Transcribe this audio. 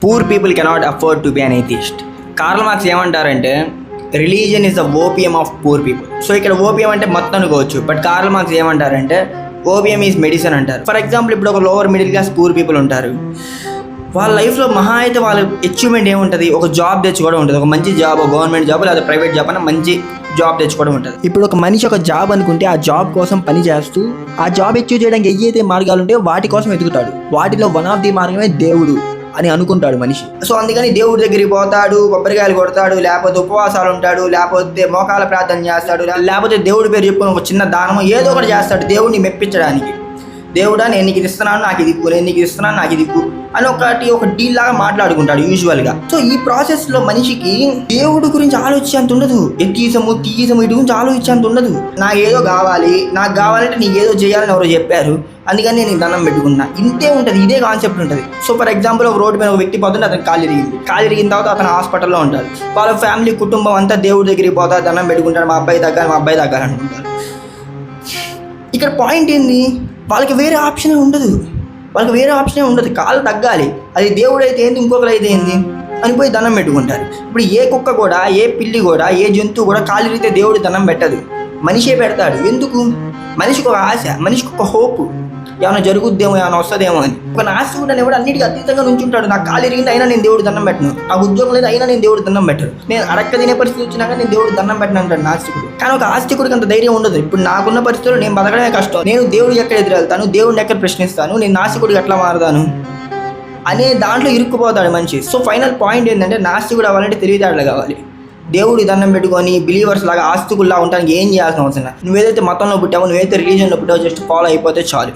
Poor people cannot afford to be an atheist. Karl Marx ఏమంటారంటే religion is the opium of poor people. So ఇక్కడ opium అంటే మొత్తం అనుకోవచ్చు, but Karl Marx ఏమంటారంటే opium is medicine అంటారు. For example ఇప్పుడు ఒక lower middle class poor people ఉంటారు, వాళ్ళ లైఫ్లో మహా అయితే వాళ్ళ అచీవ్మెంట్ ఏముంటుంది, ఒక జాబ్ తెచ్చుకోవడం ఉంటుంది, ఒక మంచి జాబ్, గవర్నమెంట్ జాబ్ లేదా ప్రైవేట్ జాబ్ అన్న మంచి జాబ్ తెచ్చుకోవడం ఉంటుంది. ఇప్పుడు ఒక మనిషి ఒక జాబ్ అనుకుంటే ఆ జాబ్ కోసం పని చేస్తూ ఆ జాబ్ అచీవ్ చేయడానికి ఏదైతే మార్గాలు ఉంటాయో వాటి కోసం వెతుకుతాడు. వాటిలో వన్ ఆఫ్ ది మార్గమే దేవుడు అని అనుకుంటాడు మనిషి. సో అందుకని దేవుడి దగ్గరికి పోతాడు, కొబ్బరికాయలు కొడతాడు, లేకపోతే ఉపవాసాలు ఉంటాడు, లేకపోతే మోకాల ప్రార్థన చేస్తాడు, లేకపోతే దేవుడి పేరు చెప్పుకొని ఒక చిన్న దానం ఏదో ఒకటి చేస్తాడు దేవుడిని మెప్పించడానికి. దేవుడా నేను నీకు ఇది ఇస్తున్నాను, నాకు ఇది ఇవ్వు, నేను నీకు ఇస్తున్నాను, నాకు ఇది ఇవ్వు అని ఒక డీల్ లాగా మాట్లాడుకుంటాడు యూజువల్గా. సో ఈ ప్రాసెస్లో మనిషికి దేవుడి గురించి ఆలోచించేంత ఉండదు, ఎత్తిసము తీసము ఇటు గురించి ఆలోచించేంత ఉండదు. నాకు ఏదో కావాలి, నాకు కావాలంటే నీకు ఏదో చేయాలని ఎవరో చెప్పారు, అందుకని నేను దండం పెట్టుకున్నా, ఇంతే ఉంటుంది, ఇదే కాన్సెప్ట్ ఉంటుంది. సో ఫర్ ఎగ్జాంపుల్ ఒక రోడ్డు మీద ఒక వ్యక్తి పోతుంటే అతను కాలు ఇరిగిన తర్వాత అతను హాస్పిటల్లో ఉంటాడు, వాళ్ళ ఫ్యామిలీ కుటుంబం అంతా దేవుడి దగ్గరికి పోతారు, దండం పెట్టుకుంటారు, మా అబ్బాయి తగ్గాలి అనుకుంటారు. ఇక్కడ పాయింట్ ఏంది, వాళ్ళకి వేరే ఆప్షనే ఉండదు, కాలు తగ్గాలి, అది దేవుడు అయితే ఏంది, ఇంకొకరు అయితే ఏంది అని పోయి దండం పెట్టుకుంటారు. ఇప్పుడు ఏ కుక్క కూడా, ఏ పిల్లి కూడా, ఏ జంతువు కూడా కాలు ఇరిగితే దేవుడి దండం పెట్టదు, మనిషే పెడతాడు. ఎందుకు? మనిషికి ఒక ఆశ, మనిషికి ఒక హోప్, ఏమైనా జరుగుద్దేమో, ఏమైనా వస్తుందేమో అని. ఒక నాస్తికుడు అనేవాడు అన్నిటికీ అతీతంగా నుంచుంటాడు. నాకు కాలు ఇరిగింది అయినా నేను దేవుడు దండం పెట్టను, నాకు ఉద్యోగం లేదు అయినా నేను దేవుడు దండం పెట్టను, నేను అడక్క తినే పరిస్థితి వచ్చినాక నేను దేవుడు దండం పెట్టను అంటాడు నాస్తికుడు. కానీ ఒక ఆస్తికుడికి అంత ధైర్యం ఉండదు. ఇప్పుడు నాకున్న పరిస్థితుల్లో నేను బతకడమే కష్టం, నేను దేవుడు ఎక్కడ ఎదురెళ్తాను, దేవుడిని ఎక్కడ ప్రశ్నిస్తాను, నేను నాస్తికుడికి ఎట్లా మారుతాను అనే దాంట్లో ఇరుక్కుపోతాడు మనిషి. సో ఫైనల్ పాయింట్ ఏంటంటే నాస్తికుడు అవ్వాలంటే తెలివితేటలు కావాలి. దేవుడి దండం పెట్టుకొని బిలీవర్స్ లాగా ఆస్తికుల్లా ఉండడానికి ఏం చేయాల్సిన అవసరం లేదు. నువ్వేదైతే మతంలో పుట్టావో, నువ్వైతే రిలీజన్లో పుట్టావో జస్ట్ ఫాలో అయిపోతే చాలు.